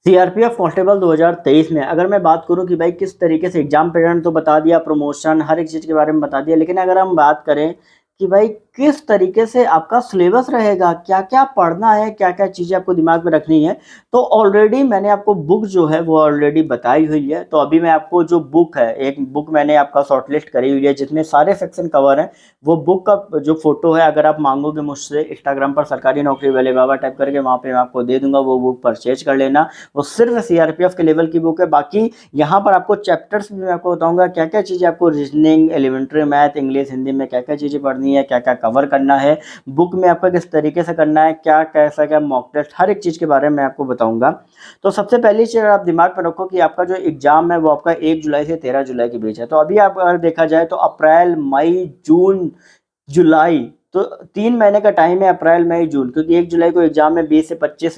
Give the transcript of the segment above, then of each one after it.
CRPF constable 2023 में अगर मैं बात करूं कि भाई किस तरीके से एग्जाम पैटर्न तो बता दिया, प्रमोशन हर एक चीज़ के बारे में बता दिया, लेकिन अगर हम बात करें कि भाई किस तरीके से आपका सिलेबस रहेगा, क्या क्या पढ़ना है, क्या क्या चीज़ें आपको दिमाग में रखनी है, तो ऑलरेडी मैंने आपको बुक जो है वो ऑलरेडी बताई हुई है। तो अभी मैं आपको जो बुक है, एक बुक मैंने आपका शॉर्टलिस्ट करी हुई है जिसमें सारे सेक्शन कवर हैं। वो बुक का जो फोटो है, अगर आप मांगोगे मुझसे इंस्टाग्राम पर सरकारी नौकरी वाले बाबा टाइप करके, वहाँ पे मैं आपको दे दूंगा, वो बुक परचेज कर लेना। वो सिर्फ सीआरपीएफ के लेवल की बुक है। बाकी यहाँ पर आपको चैप्टर्स भी मैं आपको बताऊंगा, क्या क्या चीज़ें आपको reasoning, elementary math, English, Hindi में क्या क्या चीज़ें पढ़नी है, क्या क्या कवर करना है बुक में, आपका किस तरीके से करना है, क्या कैसा क्या मॉक टेस्ट, हर एक चीज़ के बारे में मैं आपको बताऊंगा। तो सबसे पहली चीज़ आप दिमाग में रखो कि आपका जो एग्जाम है वो आपका 1 जुलाई से 13 जुलाई के बीच है। तो अभी आप अगर देखा जाए तो अप्रैल, मई, जून, जुलाई, तो 3 महीने का टाइम है, अप्रैल, मई, जून, क्योंकि 1 जुलाई को एग्जाम में, 20 से 25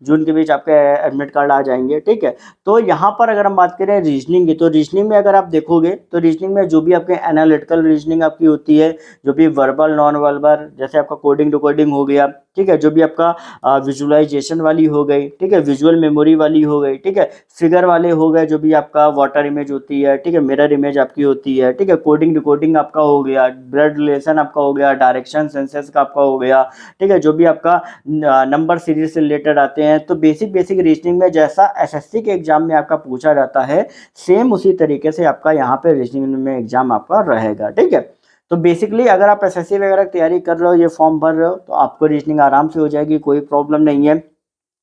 जून के बीच आपके एडमिट कार्ड आ जाएंगे। ठीक है। तो यहाँ पर अगर हम बात करें रीजनिंग की, तो रीजनिंग में अगर आप देखोगे तो रीजनिंग में जो भी आपके एनालिटिकल रीजनिंग आपकी होती है, जो भी वर्बल नॉन वर्बल, जैसे आपका कोडिंग डिकोडिंग हो गया, ठीक है, जो भी आपका विजुअलाइजेशन वाली हो गई, ठीक है, विजुअल मेमोरी वाली हो गई, ठीक है, फिगर वाले हो गए, जो भी आपका वाटर इमेज होती है, ठीक है, मिरर इमेज आपकी होती है, ठीक है, कोडिंग डिकोडिंग आपका हो गया, ब्लड रिलेशन आपका हो गया, डायरेक्शन सेंसेस का आपका हो गया, ठीक है, जो भी आपका नंबर सीरीज से रिलेटेड आते हैं। तो बेसिक बेसिक रीजनिंग में जैसा एसएससी के एग्जाम में आपका पूछा जाता है, सेम उसी तरीके से आपका यहाँ पे रीजनिंग में एग्जाम आपका रहेगा। ठीक है। तो बेसिकली अगर आप एसएससी वगैरह की तैयारी कर रहे हो, ये फॉर्म भर रहे हो, तो आपको रीजनिंग आराम से हो जाएगी, कोई प्रॉब्लम नहीं है।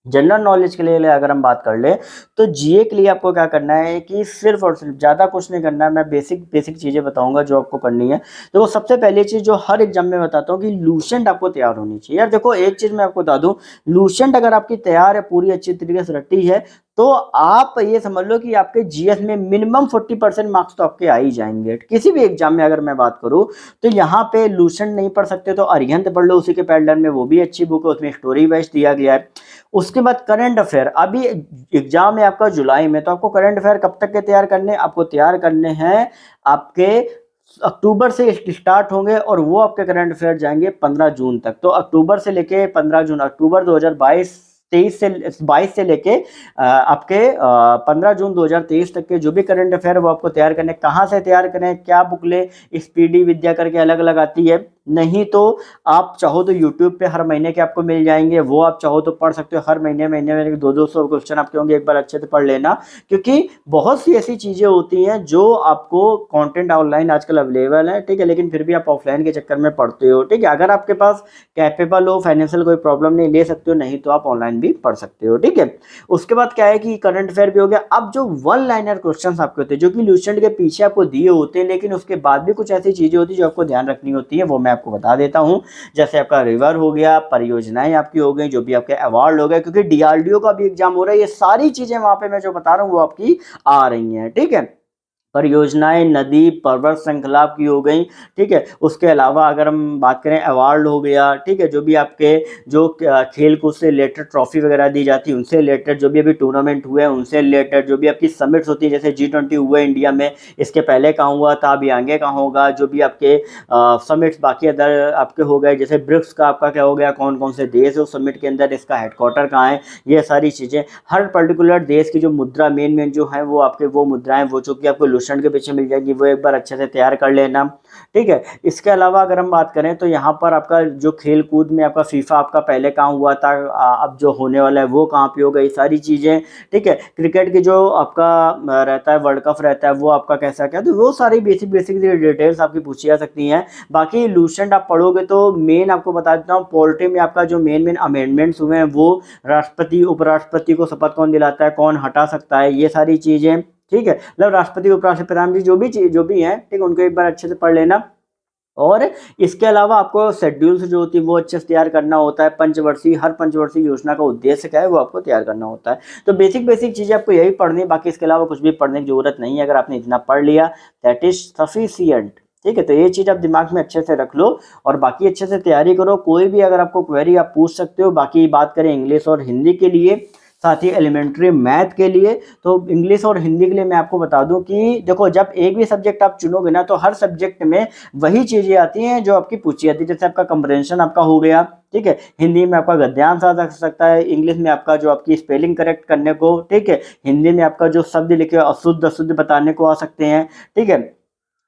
जनरल नॉलेज के लिए अगर हम बात कर ले, तो जीए के लिए आपको क्या करना है कि सिर्फ और सिर्फ, ज़्यादा कुछ नहीं करना है, मैं बेसिक बेसिक चीज़ें बताऊंगा जो आपको करनी है। तो वो सबसे पहली चीज़ जो हर एग्जाम में बताता हूँ कि लूसेंट आपको तैयार होनी चाहिए। यार देखो, एक चीज़ मैं आपको बता दूँ, लूसेंट अगर आपकी तैयार है, पूरी अच्छी तरीके से रटी है, तो आप ये समझ लो कि आपके जीएस में मिनिमम 40% मार्क्स तो आपके आ ही जाएंगे किसी भी एग्जाम में। अगर मैं बात करूँ तो यहाँ पे लूसेंट नहीं पढ़ सकते तो अरिहंत पढ़ लो, उसी के पैटर्न में, वो भी अच्छी बुक है, उसमें स्टोरी वाइज दिया गया है। उसके बाद करंट अफेयर, अभी एग्जाम है आपका जुलाई में, तो आपको करंट अफेयर कब तक के तैयार करने, आपको तैयार करने हैं आपके अक्टूबर से स्टार्ट होंगे, और वो आपके करंट अफेयर जाएंगे 15 जून तक। तो अक्टूबर से लेके 15 जून, अक्टूबर 2022 23 से 22 से लेके आपके 15 जून 2023 तक के जो भी करंट अफेयर वो आपको तैयार करने। कहाँ से तैयार करें, क्या बुक ले, स्पीडी विद्या करके अलग अलग आती है, नहीं तो आप चाहो तो यूट्यूब पे हर महीने के आपको मिल जाएंगे, वो आप चाहो तो पढ़ सकते हो। हर महीने महीने में 200-200 क्वेश्चन आपके होंगे, एक बार अच्छे से पढ़ लेना, क्योंकि बहुत सी ऐसी चीज़ें होती हैं जो आपको कंटेंट ऑनलाइन आजकल अवेलेबल है, ठीक है, लेकिन फिर भी आप ऑफलाइन के चक्कर में पढ़ते हो। ठीक है। अगर आपके पास कैपेबल हो, फाइनेंशियल कोई प्रॉब्लम नहीं, ले सकते हो, नहीं तो आप ऑनलाइन भी पढ़ सकते हो। ठीक है। उसके बाद क्या है कि करंट अफेयर भी हो गया। अब जो वन लाइनर क्वेश्चन आपके होते हैं, जो कि लूसेंट के पीछे आपको दिए होते हैं, लेकिन उसके बाद भी कुछ ऐसी चीज़ें होती है जो आपको ध्यान रखनी होती है, वो मैं आपको बता देता हूँ। जैसे आपका रिवर हो गया, परियोजनाएं आपकी हो गई, जो भी आपके अवार्ड हो गए, क्योंकि डीआरडीओ का भी एग्जाम हो रहा है, ये सारी चीजें वहां पे मैं जो बता रहा हूँ वो आपकी आ रही हैं। ठीक है। परियोजनाएं, नदी, पर्वत श्रृंखला की हो गई। ठीक है। उसके अलावा अगर हम बात करें, अवार्ड हो गया, ठीक है, जो भी आपके जो खेल कूद से रिलेटेड ट्रॉफी वगैरह दी जाती है उनसे रिलेटेड, जो भी अभी टूर्नामेंट हुए हैं उनसे रिलेटेड, जो भी आपकी समिट्स होती है, जैसे G20 हुए इंडिया में, इसके पहले कहाँ हुआ था, अभी आगे कहाँ होगा, जो भी आपके समिट्स बाकी अदर आपके हो गए, जैसे ब्रिक्स का आपका क्या हो गया, कौन कौन से देश है उस समिट के अंदर, इसका हेडक्वार्टर कहाँ है, ये सारी चीज़ें, हर पर्टिकुलर देश की जो मुद्रा मेन मेन जो है वो आपके, वो मुद्राएं, वो जो कि आपको लूसेंट के पीछे मिल जाएगी, वो एक बार अच्छे से तैयार कर लेना। ठीक है। इसके अलावा अगर हम बात करें तो यहाँ पर आपका जो खेल कूद में आपका फीफा आपका पहले कहाँ हुआ था, अब जो होने वाला है वो कहाँ पे होगा, ये सारी चीज़ें। ठीक है। क्रिकेट की जो आपका रहता है, वर्ल्ड कप रहता है, वो आपका कैसा क्या, तो वो सारी बेसिक बेसिक डिटेल्स आपकी पूछी जा सकती हैं। बाकी लूसेंट आप पढ़ोगे तो मेन आपको बता देता हूँ, पोल्ट्री में आपका जो मेन मेन अमेंडमेंट्स हुए हैं, वो राष्ट्रपति उपराष्ट्रपति को शपथ कौन दिलाता है, कौन हटा सकता है, ये सारी चीज़ें। ठीक है। मतलब राष्ट्रपति उपराष्ट्रपति प्रधानमंत्री जो भी हैं, ठीक है, उनको एक बार अच्छे से पढ़ लेना। और इसके अलावा आपको शेड्यूल्स जो होती है वो अच्छे से तैयार करना होता है। पंचवर्षीय, हर पंचवर्षीय योजना का उद्देश्य क्या है वो आपको तैयार करना होता है। तो बेसिक बेसिक चीज़ें आपको यही पढ़नी है, बाकी इसके अलावा कुछ भी पढ़ने की जरूरत नहीं है। अगर आपने इतना पढ़ लिया, दैट इज सफिशियंट। ठीक है। तो ये चीज़ आप दिमाग में अच्छे से रख लो, और बाकी अच्छे से तैयारी करो। कोई भी अगर आपको क्वेरी आप पूछ सकते हो। बाकी बात करें इंग्लिश और हिंदी के लिए, साथ ही एलिमेंट्री मैथ के लिए। तो इंग्लिश और हिंदी के लिए मैं आपको बता दूं कि देखो, जब एक भी सब्जेक्ट आप चुनोगे ना, तो हर सब्जेक्ट में वही चीज़ें आती हैं जो आपकी पूछी जाती है। जैसे आपका कंप्रहेंशन आपका हो गया, ठीक है, हिंदी में आपका गद्यांश आ सकता है, इंग्लिश में आपका जो आपकी स्पेलिंग करेक्ट करने को, ठीक है, हिंदी में आपका जो शब्द लिखे अशुद्ध अशुद्ध बताने को आ सकते हैं, ठीक है।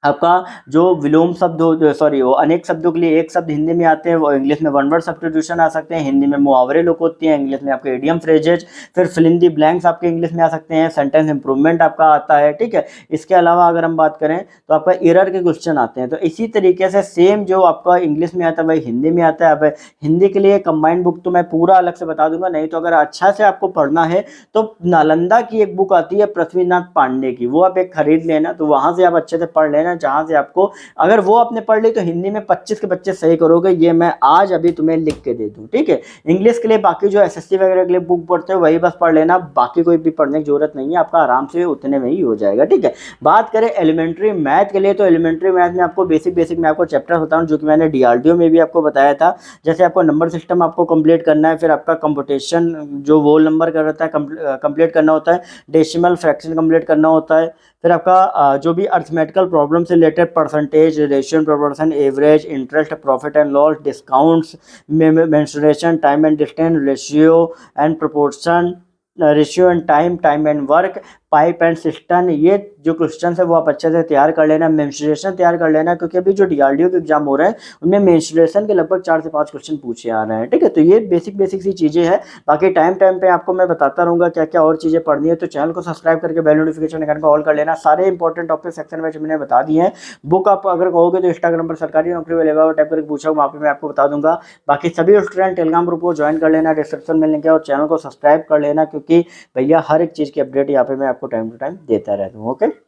आपका जो विलोम शब्द हो, सॉरी, वो अनेक शब्दों के लिए एक शब्द हिंदी में आते हैं, वो इंग्लिश में वन वर्ड सब्स्टिट्यूशन आ सकते हैं, हिंदी में मुहावरे लोग होती हैं, इंग्लिश में आपके इडियम फ्रेजेज, फिर फिल इन दी ब्लैंक्स आपके इंग्लिश में आ सकते हैं, सेंटेंस इंप्रूवमेंट आपका आता है, ठीक है। इसके अलावा अगर हम बात करें तो आपका एरर के क्वेश्चन आते हैं। तो इसी तरीके से सेम जो आपका इंग्लिश में आता है वही हिंदी में आता है। अब हिंदी के लिए कंबाइंड बुक तो मैं पूरा अलग से बता दूंगा, नहीं तो अगर अच्छा से आपको पढ़ना है तो नालंदा की एक बुक आती है पृथ्वीनाथ पांडे की, वो आप एक खरीद लेना, तो वहां से आप अच्छे से पढ़ लेना, जहां से आपको, अगर वो आपने पढ़ ली तो हिंदी में 25 के 25 सही करोगे, ये मैं आज अभी तुम्हें लिख के दे दूं, ठीक है। इंग्लिश के लिए बाकी जो एसएससी वगैरह के लिए बुक पढ़ते हो वही बस पढ़ लेना, बाकी कोई भी पढ़ने की जरूरत नहीं है, आपका आराम से उतने में ही हो जाएगा, ठीक है। बात करें एलिमेंट्री मैथ के लिए, तो एलिमेंट्री मैथ में आपको बेसिक बेसिक मैं आपको चैप्टर बताऊं जो कि मैंने डीआरडीओ में भी आपको बताया था। जैसे आपको नंबर सिस्टम आपको कंप्लीट करना है, फिर आपका कंप्यूटेशन जो वोल नंबर का रहता है कंप्लीट करना होता है, डेसिमल फ्रैक्शन कंप्लीट करना होता है, फिर आपका जो भी अर्थमेटिकल प्रॉब्लम से related percentage, ratio, proportion, average, interest, profit and loss, discounts, mensuration, time and distance, ratio and proportion, ratio and time, time and work, pipe and system, ये जो क्वेश्चन है वो आप अच्छे से तैयार कर लेना। मेंसुरेशन तैयार कर लेना, क्योंकि अभी जो डीआरडीओ के एग्जाम हो रहे हैं उनमें मेंसुरेशन के लगभग 4 से 5 क्वेश्चन पूछे आ रहे हैं, ठीक है। तो ये बेसिक बेसिक सी चीज़ें हैं, बाकी टाइम टाइम पे आपको मैं बताता रहूँगा क्या क्या और चीज़ें पढ़नी है। तो चैनल को सब्सक्राइब करके बेल नोटिफिकेशन आइकन को ऑल कर लेना। सारे इंपॉर्टेंट टॉपिक सेक्शन में मैंने बता दिए हैं। बुक आप अगर कहोगे तो इंस्टाग्राम पर सरकारी नौकरी वाले टाइप करके पूछा, वहाँ पे मैं आपको बता दूंगा। बाकी सभी स्टूडेंट टेलीग्राम ग्रुप को ज्वाइन कर लेना, डिस्क्रिप्शन में लिंक है, और चैनल को सब्सक्राइब कर लेना, क्योंकि भैया हर एक चीज़ की अपडेट यहाँ पे मैं आपको टाइम टू टाइम देता रहता हूँ। ओके।